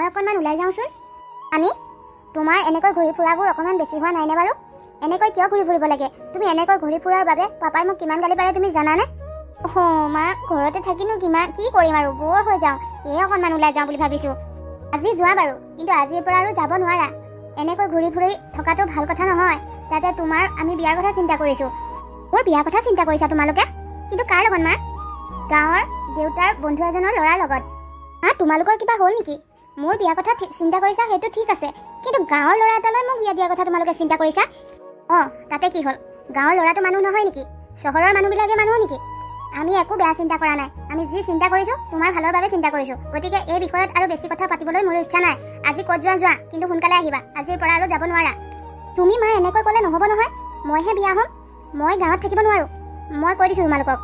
অকণমান ওলাই যাওঁচোন। আমি তোমাৰ এনেকৈ ঘূৰি ফুৰাবোৰ অকণমান বেছি হোৱা নাইনে বাৰু? এনেকৈ কিয় ঘূৰি ফুৰিব লাগে? তুমি এনেকৈ ঘূৰি ফুৰাৰ বাবে পাপাই মোক কিমান গালি পাৰে তুমি জানানে? মা ঘৰতে থাকিনো কি কৰিম আৰু, বৰ হৈ যাওঁ। সেয়ে অকণমান ওলাই যাওঁ বুলি ভাবিছোঁ। আজি যোৱা বাৰু, কিন্তু আজিৰ পৰা আৰু যাব নোৱাৰা। এনেকৈ ঘূৰি ফুৰি থকাটো ভাল কথা নহয়। যাতে তোমাৰ আমি বিয়াৰ কথা চিন্তা কৰিছোঁ। মোৰ বিয়াৰ কথা চিন্তা কৰিছা তোমালোকে? কিন্তু কাৰ লগত মা? গাঁৱৰ দেউতাৰ বন্ধু এজনৰ ল'ৰাৰ লগত। তোমালোকৰ কিবা হ'ল নেকি? মোৰ বিয়াৰ কথা চিন্তা কৰিছা সেইটো ঠিক আছে, কিন্তু গাঁৱৰ ল'ৰা এটালৈ মোক বিয়া দিয়াৰ কথা তোমালোকে চিন্তা কৰিছা? তাতে কি হ'ল? গাঁৱৰ ল'ৰাটো মানুহ নহয় নেকি? চহৰৰ মানুহবিলাকে মানুহ নেকি? আমি একো বেয়া চিন্তা কৰা নাই। আমি যি চিন্তা কৰিছোঁ তোমাৰ ভালৰ বাবে চিন্তা কৰিছোঁ। গতিকে এই বিষয়ত আৰু বেছি কথা পাতিবলৈ মোৰ ইচ্ছা নাই। আজি ক'ত যোৱা, কিন্তু সোনকালে আহিবা। আজিৰ পৰা আৰু যাব নোৱাৰা। তুমি মা এনেকৈ ক'লে নহ'ব নহয়। মইহে বিয়া হ'ম, মই গাঁৱত থাকিব নোৱাৰোঁ। মই কৈ দিছোঁ তোমালোকক।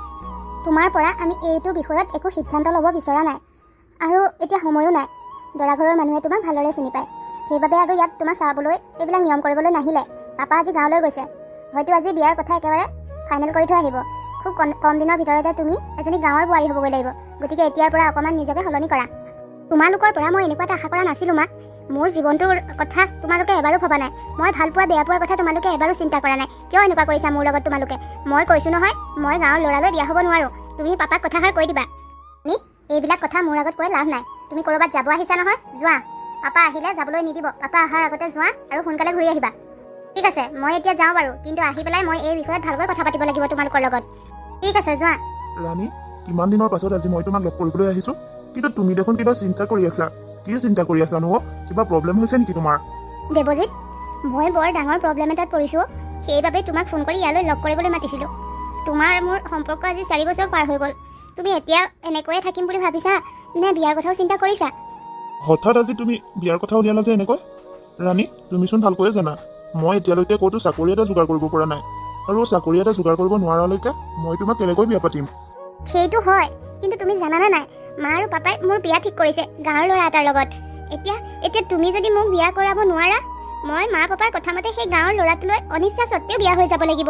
তোমাৰ পৰা আমি এইটো বিষয়ত একো সিদ্ধান্ত ল'ব বিচৰা নাই, আৰু এতিয়া সময়ো নাই। দৰা ঘৰৰ মানুহে তোমাক ভালদৰে চিনি পায়, সেইবাবে আৰু ইয়াত তোমাক চাবলৈ এইবিলাক নিয়ম কৰিবলৈ নাহিলে। পাপা আজি গাঁৱলৈ গৈছে, হয়তো আজি বিয়াৰ কথা একেবাৰে ফাইনেল কৰি থৈ আহিব। খুব কম দিনৰ ভিতৰতে তুমি এজনী গাঁৱৰ বোৱাৰী হ'বগৈ লাগিব। গতিকে এতিয়াৰ পৰা অকণমান নিজকে সলনি কৰা। তোমালোকৰ পৰা মই এনেকুৱা এটা আশা কৰা নাছিলোঁ মা। মোৰ জীৱনটোৰ কথা তোমালোকে এবাৰো ভবা নাই। মই ভাল পোৱা বেয়া পোৱাৰ কথা তোমালোকে এবাৰো চিন্তা কৰা নাই। কিয় এনেকুৱা কৰিছা মোৰ লগত তোমালোকে? মই কৈছোঁ নহয়, মই গাঁৱৰ ল'ৰালৈ বিয়া হ'ব নোৱাৰোঁ। তুমি পাপাক কথাষাৰ কৈ দিবা। এইবিলাক কথা মোৰ আগত কৈ লাভ নাই। তুমি ক'ৰবাত যাব আহিছা নহয়, যোৱা। পাপা আহিলে যাবলৈ নিদিব। পাপা অহাৰ আগতে যোৱা আৰু সোনকালে ঘূৰি আহিবা। ঠিক আছে, মই এতিয়া যাওঁ বাৰু, কিন্তু আহি পেলাই মই এই বিষয়ত ভালকৈ কথা পাতিব লাগিব তোমালোকৰ লগত। ঠিক আছে, যোৱা। ৰাণী, কিমান দিনৰ পাছত আজি মই তোমাক লগ কৰিবলৈ আহিছোঁ, কিন্তু তুমি দেখোন কিবা চিন্তা কৰি আছা। কি চিন্তা কৰি আছা নো? কিবা প্ৰব্লেম হৈছে নেকি তোমাৰ? দেৱজিৎ, মই বৰ ডাঙৰ প্ৰব্লেম এটাত পৰিছোঁ। সেইবাবে তোমাক ফোন কৰি ইয়ালৈ লগ কৰিবলৈ মাতিছিলোঁ। তোমাৰ মোৰ সম্পৰ্ক আজি 4 বছৰ পাৰ হৈ গ'ল। তুমি এতিয়া এনেকৈয়ে থাকিম বুলি ভাবিছা নে বিয়াৰ কথাও চিন্তা কৰিছা? হঠাৎ আজি তুমি বিয়াৰ কথা উলিয়ালা যে এনেকৈ? ৰাণী, তুমিচোন ভালকৈয়ে জানা মই এতিয়ালৈকে ক'তো চাকৰি এটা যোগাৰ কৰিব পৰা নাই, আৰু চাকৰি এটা যোগাৰ কৰিব নোৱাৰালৈকে মই তোমাক কেনেকৈ বিয়া পাতিম? সেইটো হয়, কিন্তু তুমি জানানে নাই, মা আৰু পাপাই মোৰ বিয়া ঠিক কৰিছে গাঁৱৰ ল'ৰা এটাৰ লগত। এতিয়া তুমি যদি মোক বিয়া কৰাব নোৱাৰা, মই মা পাপাৰ কথা মতে সেই গাঁৱৰ ল'ৰাটোলৈ অনিচ্ছা সত্ত্বেও বিয়া হৈ যাব লাগিব।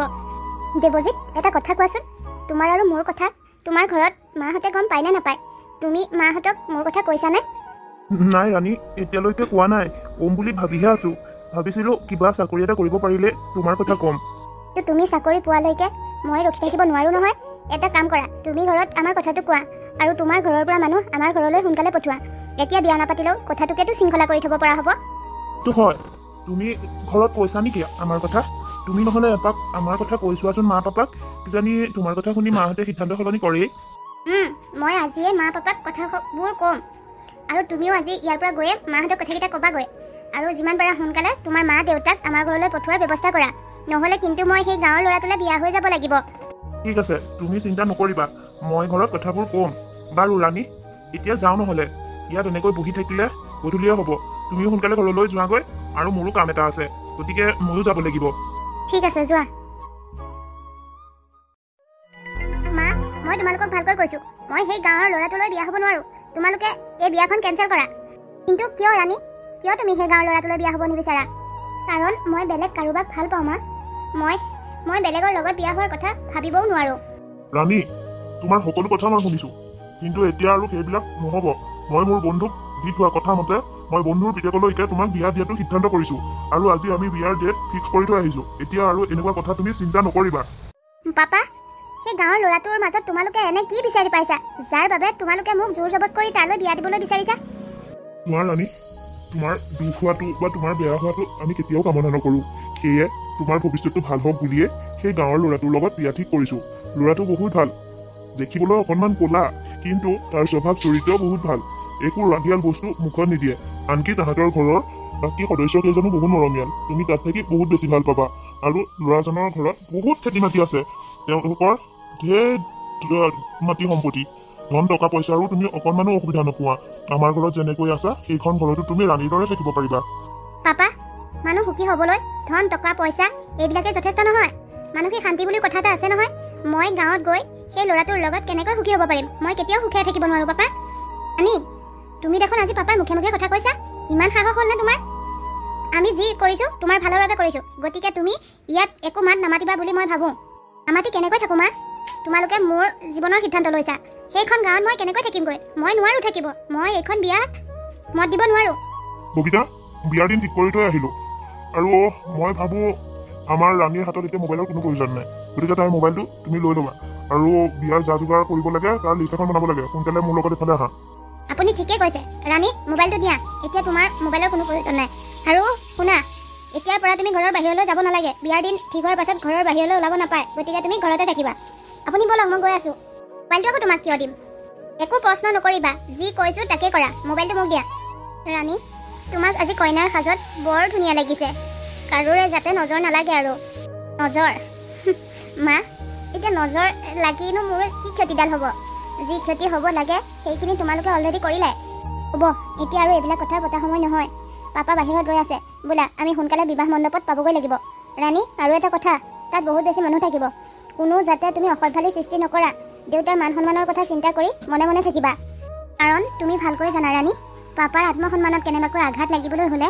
দেৱজিৎ, এটা কথা কোৱাচোন, তোমাৰ আৰু মোৰ কথা তোমাৰ ঘৰত মাহঁতে গম পায় নে নাপায়? তুমি মাহঁতক মোৰ কথা কৈছানে? নাই ৰাণী, এতিয়ালৈকে কোৱা নাই। ক'ম বুলি ভাবিহে আছো। ভাবিছিলোঁ কিবা চাকৰি এটা কৰিব পাৰিলে তোমাৰ কথা ক'ম। তুমি চাকৰি পোৱালৈকে মই ৰখি থাকিব নোৱাৰো নহয়। এটা কাম কৰা, তুমি ঘৰত আমাৰ কথাটো কোৱা, আৰু তোমাৰ ঘৰৰ পৰা মানুহ আমাৰ ঘৰলৈ সোনকালে পঠোৱা। এতিয়া বিয়া নাপাতিলেও কথাটোকেতো শৃংখলা কৰি থ'ব পৰা হ'ব। তো হয়, তুমি ঘৰত কৈছা নেকি আমাৰ কথা? তুমি নহ'লে এপাক আমাৰ কথা কৈ চোৱাচোন মা পাপাক। কিজানি তোমাৰ কথা শুনি মাহঁতে সিদ্ধান্ত সলনি কৰেই। মই আজিয়ে মা পাপাক কথাবোৰ ক'ম, আৰু তুমিও আজি ইয়াৰ পৰা গৈয়ে মাহঁতক কথাকেইটা ক'বাগৈ। আৰু যিমান পাৰা সোনকালে তোমাৰ মা দেউতাক আমাৰ ঘৰলৈ পঠোৱাৰ ব্যৱস্থা কৰা, নহ'লে কিন্তু মই সেই গাঁৱৰ ল'ৰাটোলৈ বিয়া হৈ যাব লাগিব। ঠিক আছে, তুমি চিন্তা নকৰিবা, মই ঘৰত কথাবোৰ ক'ম। বাৰু ৰাণী, এতিয়া যাওঁ, নহ'লে ইয়াত এনেকৈ বহি থাকিলে গধূলিয়ে হ'ব। তুমিও সোনকালে ঘৰলৈ যোৱাগৈ, আৰু মোৰো কাম এটা আছে, গতিকে ময়ো যাব লাগিব। ঠিক আছে, যোৱা। মা, মই তোমালোকক ভালকৈ কৈছোঁ, মই সেই গাঁৱৰ ল'ৰাটোলৈ বিয়া হ'ব নোৱাৰোঁ। তোমালোকে এই বিয়াখন কেঞ্চেল কৰা। কিন্তু কিয় ৰাণী, কিয় তুমি সেই গাঁৱৰ ল'ৰাটোলৈ বিয়া হ'ব নিবিচাৰা? কাৰণ মই বেলেগ কাৰোবাক ভাল পাওঁ মা। মই বেলেগৰ লগত বিয়া হোৱাৰ কথা ভাবিবও নোৱাৰোঁ। ৰাণী, তোমাৰ সকলো কথা মই শুনিছোঁ, কিন্তু এতিয়া আৰু সেইবিলাক নহ'ব। মই মোৰ বন্ধুক দি থোৱা কথা মতে মই বন্ধুৰ পিতেকলৈকে তোমাক বিয়া দিয়াটো সিদ্ধান্ত কৰিছোঁ, আৰু আজি আমি বিয়াৰ ডেট ফিক্স কৰি থৈ আহিছোঁ। এতিয়া আৰু এনেকুৱা কথা তুমি চিন্তা নকৰিবা। পাপা, সেই গাঁৱৰ ল'ৰাটোৰ মাজত তোমালোকে এনে কি বিচাৰি পাইছা, যাৰ বাবে তোমালোকে মোক জোৰ জবজ কৰি তালৈ বিয়া দিবলৈ বিচাৰিছা? তোমাৰ ৰাণী, তোমাৰ দুখ হোৱাটো বা তোমাৰ বেয়া হোৱাটো আমি কেতিয়াও কামনা নকৰোঁ। সেয়ে তোমাৰ ভৱিষ্যতটো ভাল হওক বুলিয়ে সেই গাঁৱৰ ল'ৰাটোৰ লগত বিয়া ঠিক কৰিছোঁ। ল'ৰাটো বহুত ভাল, দেখিবলৈ অকণমান ক'লা, কিন্তু তাৰ স্বভাৱ চৰিত্ৰও বহুত ভাল। একো ৰাগিয়াল বস্তু মুখত নিদিয়ে। আনকি তাহাঁতৰ ঘৰৰ বাকী সদস্য কেইজনো বহুত মৰমীয়াল। তুমি তাত থাকি বহুত বেছি ভাল পাবা। আৰু ল'ৰাজনৰ ঘৰত বহুত খেতি মাটি আছে, তেওঁলোকৰ ঢেৰ মাটি সম্পত্তি, ধন টকা পইচাৰো তুমি অকণমানো অসুবিধা নোপোৱা। আমাৰ ঘৰত যেনেকৈ আছা, সেইখন ঘৰতো তুমি ৰাণীৰ দৰে থাকিব পাৰিবা। পাপা, মানুহ সুখী হ'বলৈ ধন টকা পইচা এইবিলাকে যথেষ্ট নহয়। মানসিক শান্তি বুলি কথা এটা আছে নহয়। মই গাঁৱত গৈ সেই ল'ৰাটোৰ লগত কেনেকৈ সুখী হ'ব পাৰিম? মই কেতিয়াও সুখীয়ে থাকিব নোৱাৰোঁ পাপা। ৰাণী, তুমি দেখোন আজি পাপাৰ মুখে মুখে কথা কৈছা। ইমান সাহস হ'ল নে তোমাৰ? আমি যি কৰিছোঁ তোমাৰ ভালৰ বাবে কৰিছোঁ, গতিকে তুমি ইয়াত একো মাত নামাতিবা বুলি মই ভাবোঁ। নামাতি কেনেকৈ থাকোঁ মা? তোমালোকে মোৰ জীৱনৰ সিদ্ধান্ত লৈছা। সেইখন গাঁৱত মই কেনেকৈ থাকিমগৈ? মই নোৱাৰোঁ থাকিব। মই এইখন বিয়াত মত দিব নোৱাৰো। ববিতা, বিয়াৰ দিন ঠিক কৰি থৈ আহিলোঁ আৰু মই ভাবোঁ আমাৰ ৰাণীৰ হাতত এতিয়া মোবাইলৰ কোনো প্ৰয়োজন নাই। গতিকে তাইৰ মোবাইলটো তুমি লৈ ল'বা আৰু বিয়াৰ যা যোগাৰ কৰিব লাগে তাৰ লিষ্ট এখন বনাব লাগে। সোনকালে মোৰ লগত এইফালে আহা। আপুনি ঠিকেই কৈছে ৰাণী, মোবাইলটো দিয়া। এতিয়া তোমাৰ মোবাইলৰ কোনো প্ৰয়োজন নাই। আৰু শুনা, এতিয়াৰ পৰা তুমি ঘৰৰ বাহিৰলৈ যাব নালাগে। বিয়াৰ দিন ঠিক হোৱাৰ পাছত ঘৰৰ বাহিৰলৈ ওলাব নাপায়। গতিকে তুমি ঘৰতে থাকিবা। আপুনি বলক, মই গৈ আছোঁ। মোবাইলটো আকৌ তোমাক কিয় দিম? একো প্ৰশ্ন নকৰিবা, যি কৈছোঁ তাকে কৰা। মোবাইলটো মোক দিয়া। ৰাণী, তোমাক আজি কইনাৰ সাজত বৰ ধুনীয়া লাগিছে। কাৰোৰে যাতে নজৰ নালাগে আৰু। নজৰ মা, এতিয়া নজৰ লাগিনো মোৰ কি ক্ষতিডাল হ'ব? যি ক্ষতি হ'ব লাগে সেইখিনি তোমালোকে অলৰেডি কৰিলাই। হ'ব, এতিয়া আৰু এইবিলাক কথাৰ পতা সময় নহয়। পাপা বাহিৰত ৰৈ আছে। বোলা আমি সোনকালে বিবাহ মণ্ডপত পাবগৈ লাগিব। ৰাণী, আৰু এটা কথা, তাত বহুত বেছি মানুহ থাকিব। কোনো যাতে তুমি অসভ্যালিৰ সৃষ্টি নকৰা। দেউতাৰ মান সন্মানৰ কথা চিন্তা কৰি মনে মনে থাকিবা। কাৰণ তুমি ভালকৈ জানা ৰাণী, পাপাৰ আত্মসন্মানত কেনেবাকৈ আঘাত লাগিবলৈ হ'লে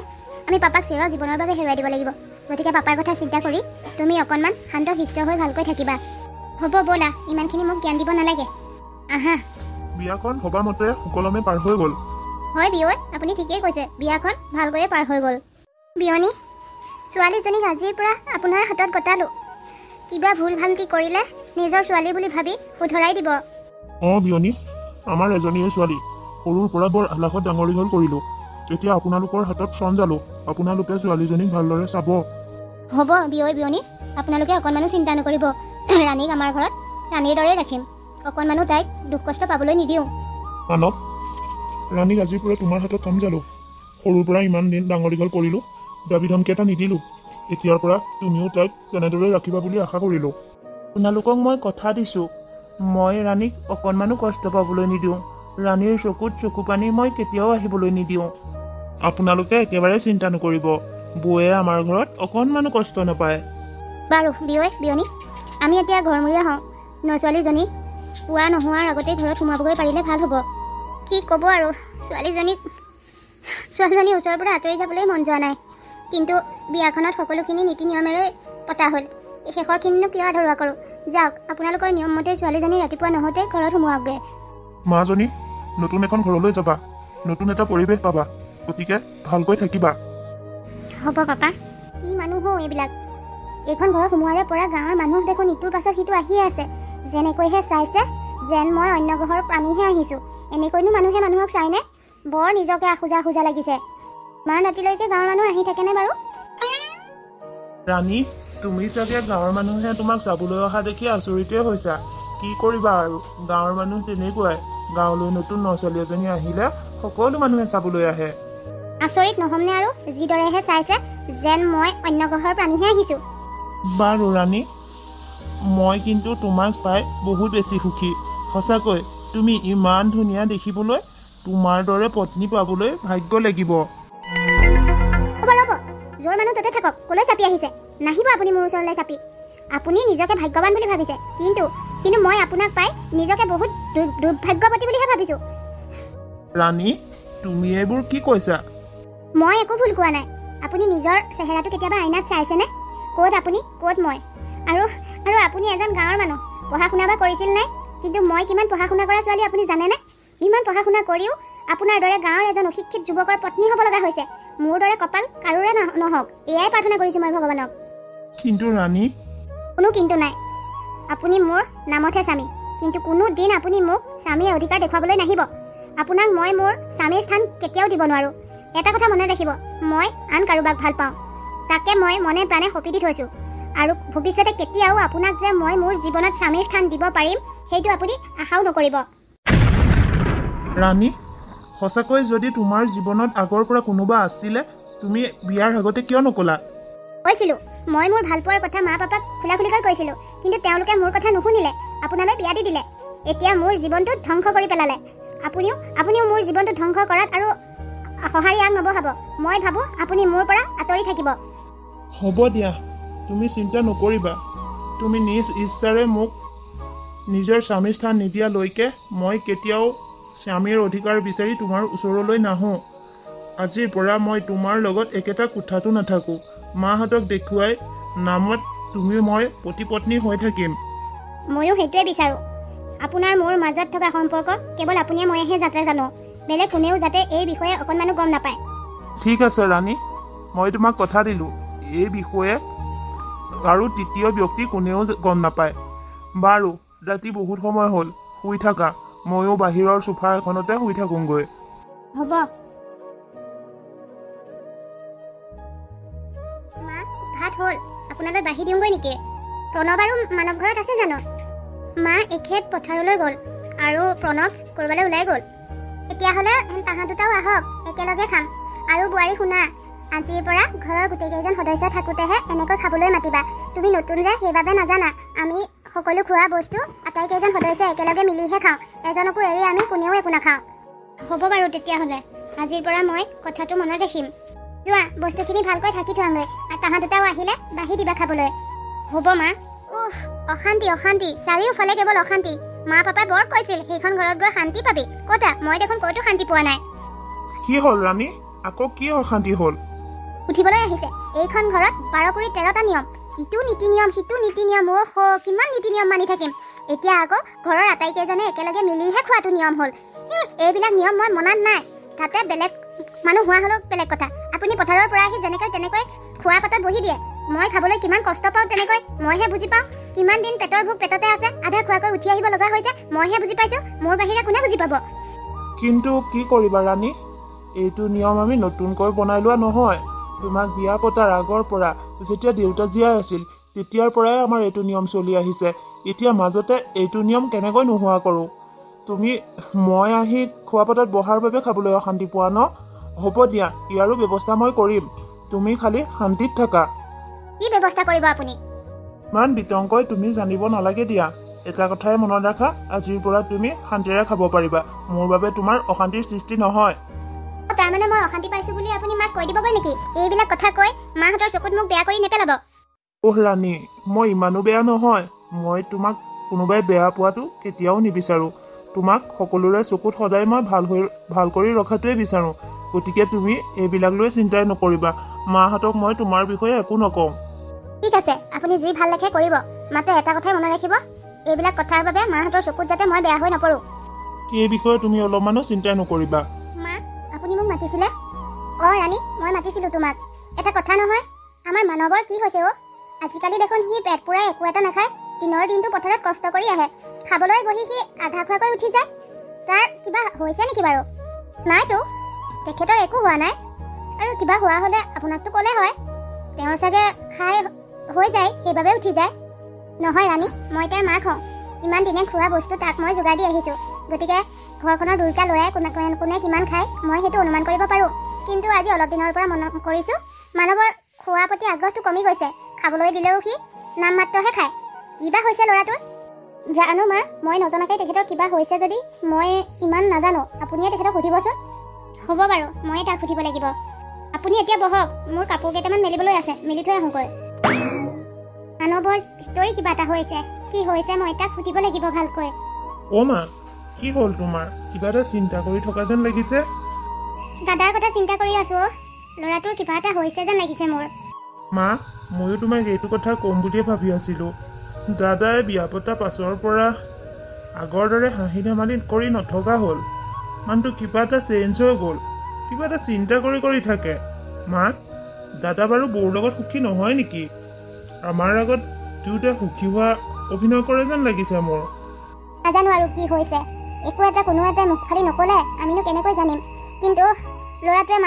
আমি পাপাক চিৰ জীৱনৰ বাবে হেৰুৱাই দিব লাগিব। গতিকে পাপাৰ কথা চিন্তা কৰি তুমি অকণমান শান্ত শিষ্ট হৈ ভালকৈ থাকিবা। হ'ব ব'লা, ইমানখিনি মোক জ্ঞান দিব নালাগে। আহা। বিয়াখন ভবা মতে সুকলমে পাৰ হৈ গ'ল। হয় বিয়ৈ, আপুনি ঠিকেই কৈছে। বিয়াখন ভালকৈয়ে পাৰ হৈ গ'ল। বিয়নী, ছোৱালীজনীক আজিৰ পৰা আপোনাৰ হাতত গতালোঁ। কিবা ভুল ভ্ৰান্তি কৰিলে নিজৰ ছোৱালী বুলি ভাবি শুধৰাই দিব। অঁ বিয়নী, আমাৰ এজনীয়ে ছোৱালী। সৰুৰ পৰা বৰ আলাসত ডাঙৰ দীঘল কৰিলোঁ। এতিয়া আপোনালোকৰ হাতত চঞ্জালোঁ। আপোনালোকে ছোৱালীজনীক ভালদৰে চাব। হ'ব বিয়নী, আপোনালোকে অকণমানো চিন্তা নকৰিব। ৰাণীক আমাৰ ঘৰত ৰাণীৰ দৰেই ৰাখিম। অকণমানো তাইক দুখ কষ্ট পাবলৈ নিদিওঁ। মানৱ, ৰাণীক আজিৰ পৰা তোমাৰ হাতত চঞ্জালোঁ। সৰুৰ পৰা ইমান দিন ডাঙৰ দীঘল কৰিলোঁ, দাবী ধমকি এটা নিদিলোঁ। এতিয়াৰ পৰা তুমিও তাইক তেনেদৰে ৰাখিবা বুলি আশা কৰিলোঁ। আপোনালোকক মই কথা দিছোঁ, মই ৰাণীক অকণমানো কষ্ট পাবলৈ নিদিওঁ। ৰাণীৰ চকুত চকু পানী মই কেতিয়াও আহিবলৈ নিদিওঁ। আপোনালোকে একেবাৰে চিন্তা নকৰিব। বৌয়ে আমাৰ ঘৰত অকণমানো কষ্ট নাপায়। বাৰু বিয়নী, আমি এতিয়া ঘৰমূৰীয়া হওঁ। ছোৱালীজনী পোৱা নোহোৱাৰ আগতেই ঘৰত সোমাবগৈ পাৰিলে ভাল হ'ব। কি ক'ব আৰু, ছোৱালীজনীৰ ওচৰৰ পৰা আঁতৰি যাবলৈ মন যোৱা নাই। কিন্তু বিয়াখনত সকলোখিনি নীতি নিয়মেৰে পতা হ'ল। শেষৰখিনিনো কিয় আধৰুৱা কৰোঁ? যাওক, আপোনালোকৰ নিয়ম মতে ছোৱালীজনী ৰাতিপুৱা নহওঁতে ঘৰত সোমোৱাওকগৈ। মাজনী, নতুন এখন ঘৰলৈ যাবা, নতুন এটা পৰিৱেশ পাবা। গতিকে ভালকৈ থাকিবা। হ'ব পাপা। কি মানুহ এইবিলাক? এইখন ঘৰ সোমোৱাৰে পৰা গাঁৱৰ মানুহ দেখোন ইটোৰ পাছত সিটো আহিয়ে আছে। যেনেকৈহে চাইছে যেন মই অন্য গ্ৰহৰ প্ৰাণীহে আহিছোঁ। এনেকৈনো মানুহে মানুহক চাইনে? বৰ নিজকে আখোজা লাগিছে। ইমান ৰাতিলৈকে গাঁৱৰ মানুহ আহি থাকেনে বাৰু? ৰাণী, তুমি চাগে গাঁৱৰ মানুহে তোমাক চাবলৈ অহা দেখি আচৰিতে হৈছা। কি কৰিবা আৰু, গাঁৱৰ মানুহ তেনেকুৱাই। গাঁৱলৈ নতুন ছোৱালী এজনী আহিলে সকলো মানুহে চাবলৈ আহে। আচৰিত নহ'মনে আৰু? যিদৰেহে চাইছে যেন মই অন্য গ্ৰহৰ প্ৰাণীহে আহিছোঁ। বাৰু ৰাণী, মই কিন্তু তোমাক পাই বহুত বেছি সুখী। সঁচাকৈ তুমি ইমান ধুনীয়া দেখিবলৈ। তোমাৰ দৰে পত্নী পাবলৈ ভাগ্য লাগিব। ৰ'ব, যোৰ মানুহ তাতে থাকক। ক'লৈ চাপি আহিছে? নাহিব আপুনি মোৰ ওচৰলৈ চাপি। আপুনি নিজকে ভাগ্যৱান বুলি ভাবিছে, কিন্তু মই আপোনাক পাই নিজকে বহুত দুৰ্ভাগ্যৱতী বুলিহে ভাবিছোঁ। ৰাণী, তুমি এইবোৰ কি কৈছা? মই একো ভুল কোৱা নাই। আপুনি নিজৰ চেহেৰাটো কেতিয়াবা আইনাত চাইছেনে? ক'ত আপুনি, ক'ত মই? আৰু আপুনি এজন গাঁৱৰ মানুহ, পঢ়া শুনা বা কৰিছিল নাই? কিন্তু মই কিমান পঢ়া শুনা কৰা ছোৱালী আপুনি জানেনে? ইমান পঢ়া শুনা কৰিও আপোনাৰ দৰে গাঁৱৰ এজন অশিক্ষিত যুৱকৰ পত্নী হ'ব লগা হৈছে। মোৰ দৰে কপাল কাৰোৰে নহওক, এয়াই প্ৰাৰ্থনা কৰিছোঁ মই ভগৱানক। কিন্তু ৰাণী, কোনো কিন্তু নাই। আপুনি মোৰ নামতহে স্বামী, কিন্তু কোনো দিন আপুনি মোক স্বামীৰ অধিকাৰ দেখুৱাবলৈ নাহিব। আপোনাক মই মোৰ স্বামীৰ স্থান কেতিয়াও দিব নোৱাৰোঁ। এটা কথা মনত ৰাখিব, মই আন কাৰোবাক ভাল পাওঁ, তাকে মই মনে প্ৰাণে সঁপি দি থৈছোঁ। আৰু ভৱিষ্যতে কেতিয়াও আপোনাক যে মই মোৰ জীৱনত স্বামীৰ স্থান দিব পাৰিম সেইটো আপুনি আশাও নকৰিব। ৰাণী, সঁচাকৈ যদি তোমাৰ জীৱনত আগৰ পৰা কোনোবা আছিলে, তুমি বিয়াৰ আগতে কিয় নকলা? কৈছিলোঁ, মই মোৰ ভালপোৱাৰ কথা মা পাপাক খোলাখুলিকৈ কৈছিলোঁ, কিন্তু তেওঁলোকে মোৰ কথা নুশুনিলে, আপোনালৈ বিয়া দি দিলে। এতিয়া মোৰ জীৱনটো ধ্বংস কৰি পেলালে। আপুনিও মোৰ জীৱনটো ধ্বংস কৰাত আৰু সঁহাৰি আগ নবঢ়াব। মই ভাবোঁ আপুনি মোৰ পৰা আঁতৰি থাকিব। হ'ব দিয়া, তুমি চিন্তা নকৰিবা। তুমি নিজ ইচ্ছাৰে মোক নিজৰ স্বামীৰ স্থান নিদিয়ালৈকে মই কেতিয়াও স্বামীৰ অধিকাৰ বিচাৰি তোমাৰ ওচৰলৈ নাহোঁ। আজিৰ পৰা মই তোমাৰ লগত একেটা কোঠাতো নাথাকোঁ। মাহঁতক দেখুৱাই নামত মই পতি পত্নী হৈ থাকিম। ময়ো সেইটোৱে বিচাৰোঁ। আপোনাৰ মোৰ মাজত থকা সম্পৰ্ক কেৱল আপুনিয়ে ময়েহে যাতে জানো। বেলেগ কোনেও যাতে এই বিষয়ে অকণমানো গম নাপায়। ঠিক আছে ৰাণী, মই তোমাক কথা দিলোঁ এই বিষয়ে আৰু তৃতীয় ব্যক্তি কোনেও গম নাপায়। বাৰু, ৰাতি বহুত সময় হ'ল, শুই থাকা। ময়ো বাহিৰৰ চোফা এখনতে শুই থাকোঁগৈ। হ'ব। মা, ভাত হ'ল। আপোনালৈ বাঢ়ি দিওঁগৈ নেকি? প্ৰণৱ আৰু মানৱ ঘৰত আছে জানো? মা, এখেত পথাৰলৈ গ'ল আৰু প্ৰণৱ ক'ৰবালৈ ওলাই গ'ল। তেতিয়াহ'লে তাহাঁ দুটাও আহক, একেলগে খাম। আৰু বোৱাৰী শুনা, আজিৰ পৰা ঘৰৰ গোটেইকেইজন সদস্য থাকোঁতেহে এনেকৈ খাবলৈ মাতিবা। তুমি নতুন যে সেইবাবে নাজানা। আমি সকলো খোৱা বস্তু আটাইকেইজন সদস্য একেলগে মিলিহে খাওঁ। এজনকো এৰি আমি কোনেও একো নাখাওঁ। হ'ব বাৰু তেতিয়াহ'লে, আজিৰ পৰা মই কথাটো মনত ৰাখিম। যোৱা, বস্তুখিনি ভালকৈ থাকি থোৱাগৈ। তাহাঁ দুটাও আহিলে বাঢ়ি দিবা খাবলৈ। হ'ব মা। অশান্তি অশান্তি, চাৰিওফালে কেৱল অশান্তি। মা পাপাই বৰ কৈছিল সেইখন ঘৰত গৈ শান্তি পাবি। ক'তা, মই দেখোন ক'তো শান্তি পোৱা নাই। কি হ'ল ৰাণী, আকৌ কি অশান্তি হ'ল? উঠিবলৈ আহিছে। এইখন ঘৰত 12 কৰি 13টা নিয়ম। ইটো নীতি নিয়ম, সিটো নীতি নিয়ম। কিমান নীতি নিয়ম মানি থাকিম। এতিয়া আকৌ ঘৰৰ আটাইকেইজনে একেলগে মিলিহে খোৱাটো নিয়ম হ'ল। এইবিলাক নিয়ম মই মনাত নাই। তাতে বেলেগ মানুহ হোৱা হ'লেও বেলেগ কথা। আপুনি পথাৰৰ পৰা আহি যেনেকৈ তেনেকৈ খোৱা পাতত বহি দিয়ে। মই খাবলৈ কিমান কষ্ট পাওঁ তেনেকৈ মইহে বুজি পাওঁ। কিমান দিন পেটৰ ভোক পেটতে আছে, আধা খোৱাকৈ উঠি আহিব লগা হৈছে, মইহে বুজি পাইছোঁ। মোৰ বাহিৰে কোনে বুজি পাব? কিন্তু কি কৰিবা ৰাণী, এইটো নিয়ম আমি নতুনকৈ বনাই লোৱা নহয়। তোমাক বিয়া পতাৰ আগৰ পৰা, যেতিয়া দেউতা জীয়াই আছিল তেতিয়াৰ পৰাই আমাৰ এইটো নিয়ম চলি আহিছে। এতিয়া মাজতে এইটো নিয়ম কেনেকৈ নোহোৱা কৰোঁ? মই আহি খোৱা পাতত বহাৰ বাবে খাবলৈ অশান্তি পোৱা ন? হ'ব দিয়া, ইয়াৰো ব্যৱস্থা মই কৰিম। তুমি খালি শান্তিত থাকা। কি ব্যৱস্থা কৰিব আপুনি? ইমান বিতংকৈ তুমি জানিব নালাগে দিয়া। এটা কথাই মনত ৰাখা, আজিৰ পৰা তুমি শান্তিৰে খাব পাৰিবা। মোৰ বাবে তোমাৰ অশান্তিৰ সৃষ্টি নহয়। তাৰমানে মই অশান্তি পাইছোঁ বুলি আপুনি মাক কৈ দিবগৈ নেকি? এইবিলাক কথা কৈ মাহঁতৰ চকুত মোক বেয়া কৰি নেপেলাব। ৰাণী, মই ইমানো বেয়া নহয়। মই তোমাক কোনোবাই বেয়া পোৱাটো কেতিয়াও নিবিচাৰোঁ। তোমাক সকলোৰে চকুত সদায় মই ভাল কৰি ৰখাটোৱে বিচাৰোঁ। গতিকে তুমি এইবিলাক লৈ চিন্তাই নকৰিবা। মাহঁতক মই তোমাৰ বিষয়ে একো নকওঁ। ঠিক আছে, আপুনি যি ভাল লেখে কৰিব। মাত্ৰ এটা কথাই মনত ৰাখিব, এইবিলাক কথাৰ বাবে মাহঁতৰ চকুত যাতে মই বেয়া হৈ নপৰোঁ। এই বিষয়ে তুমি অলপমানো চিন্তা নকৰিবা। মা, আপুনি মোক মাতিছিলে? ৰাণী, মই মাতিছিলোঁ তোমাক। এটা কথা নহয়, আমাৰ মানৱৰ কি হৈছে আজিকালি দেখোন সি পেট পুৰাই একো এটা নাখায়। দিনৰ দিনটো পথাৰত কষ্ট কৰি আহে। খাবলৈ বহি সি আধা খোৱাকৈ উঠি যায়। তাৰ কিবা হৈছে নেকি বাৰু? নাইতো, তেখেতৰ একো হোৱা নাই। আৰু কিবা হোৱা হ'লে আপোনাকতো ক'লে হয়। তেওঁৰ চাগে খাই হৈ যায়, সেইবাবে উঠি যায়। নহয় ৰাণী, মই তাৰ মাক হওঁ। ইমান দিনে খোৱা বস্তু তাক মই যোগাৰ দি আহিছোঁ। গতিকে ঘৰখনৰ দুয়োটা ল'ৰাই কোনে কিমান খায় মই সেইটো অনুমান কৰিব পাৰোঁ। কিন্তু আজি অলপ দিনৰ পৰা মন কৰিছোঁ মানৱৰ খোৱাৰ প্ৰতি আগ্ৰহটো কমি গৈছে। খাবলৈ দিলেও সি নামমাত্ৰহে খায়। কিবা হৈছে ল'ৰাটোৰ? জানো মা, মই নজনাকৈ তেখেতৰ কিবা হৈছে যদি মই ইমান নাজানো। আপুনিয়ে তেখেতক সুধিবচোন। হ'ব বাৰু, ময়ে তাক সুধিব লাগিব। আপুনি এতিয়া বহক, মোৰ কাপোৰ কেইটামান মেলিবলৈ আছে, মেলি থৈ আহোঁগৈ। মানৱৰ ষ্টৰী কিবা এটা হৈছে। কি হৈছে মই তাক সুধিব লাগিব ভালকৈ। মা, কি হ'ল তোমাৰ? কিবা এটা চিন্তা কৰি থকা যেন লাগিছে। দাদাৰ কথা চিন্তা কৰি আছোঁ। ল'ৰাটোৰ কিবা এটা হৈছে যেন লাগিছে মোৰ। মা, ময়ো তোমাক এইটো কথা ক'ম বুলিয়ে ভাবি আছিলোঁ। দাদাই বিয়া পতা পাছৰ পৰা আগৰ দৰে হাঁহি ধেমালি কৰি নথকা হ'ল। মানুহটো কিবা এটা চেঞ্জ হৈ গ'ল। কিবা এটা চিন্তা কৰি থাকে। মা, দাদা বাৰু বৌৰ লগত সুখী নহয় নেকি? আমাৰ আগত দুয়োটা সুখী হোৱা অভিনয় কৰে যেন লাগিছে মোৰ। নাজানো আৰু কি হৈছে। একো এটা কোনো এটাই মুখ ফালি নক'লে আমিনো কেনেকৈ জানিম। কিন্তু ল'ৰাটোৱে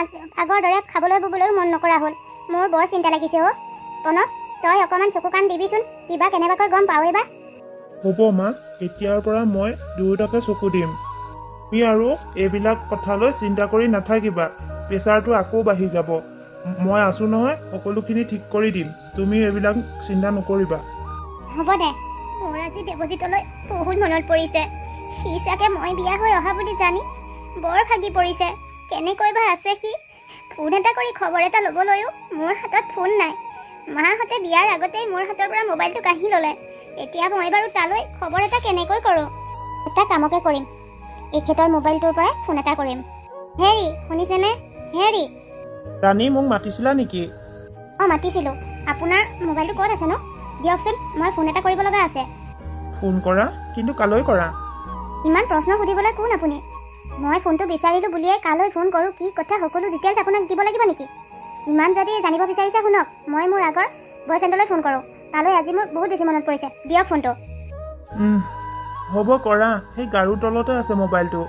আগৰ দৰে খাবলৈ ববলৈও মন নকৰা হ'ল। মোৰ বৰ চিন্তা লাগিছে প্ৰণৱ, তই অকণমান চকু কাণ দিবিচোন, কিবা কেনেবাকৈ গম পাৱেই বা। হ'ব মা, এতিয়াৰ পৰা মই দুয়োটাকে চকু দিম। তুমি আৰু এইবিলাক কথালৈ চিন্তা কৰি নাথাকিবা। প্ৰেছাৰটো আকৌ বাঢ়ি যাব। মই আছোঁ নহয়, সকলোখিনি ঠিক কৰি দিম। তুমি এইবিলাক চিন্তা নকৰিবা। হ'ব দে। মোৰ আজি দেৱজিতলৈ বহুত মনত পৰিছে। সি চাগে মই বিয়া হৈ অহা বুলি জানি বৰ ভাগি পৰিছে। কেনেকৈ বা আছে সি? ফোন এটা কৰি খবৰ এটা ল'বলৈও মোৰ হাতত ফোন নাই। মাহঁতে বিয়াৰ আগতেই মোৰ হাতৰ পৰা মোবাইলটো কাঢ়ি ল'লে। এতিয়া মই বাৰু তালৈ খবৰ এটা কেনেকৈ কৰোঁ? এটা কামকে কৰিম, এখেতৰ মোবাইলটোৰ পৰাই ফোন এটা কৰিম। হেৰি, শুনিছেনে? হেৰি। ৰাণী, মোক মাতিছিলা নেকি? মাতিছিলোঁ। আপোনাৰ মোবাইলটো ক'ত আছে নো? দিয়কচোন, মই ফোন এটা কৰিব লগা আছে। ফোন কৰা? কিন্তু কালৈ কৰা? ইমান প্ৰশ্ন সুধিবলৈ কোন আপুনি? মই ফোনটো বিচাৰিলোঁ বুলিয়ে কালৈ ফোন কৰোঁ কি কথা সকলো ডিটেইলছ আপোনাক দিব লাগিব নেকি? ইমান যদি জানিব বিচাৰিছে শুনক, মই মোৰ আগৰ বয়ফ্ৰেণ্ডলৈ ফোন কৰোঁ। তালৈ আজি মোৰ বহুত বেছি মনত পৰিছে। দিয়ক ফোনটো। হ'ব কৰা, সেই গাৰুৰ তলতে আছে মোবাইলটো।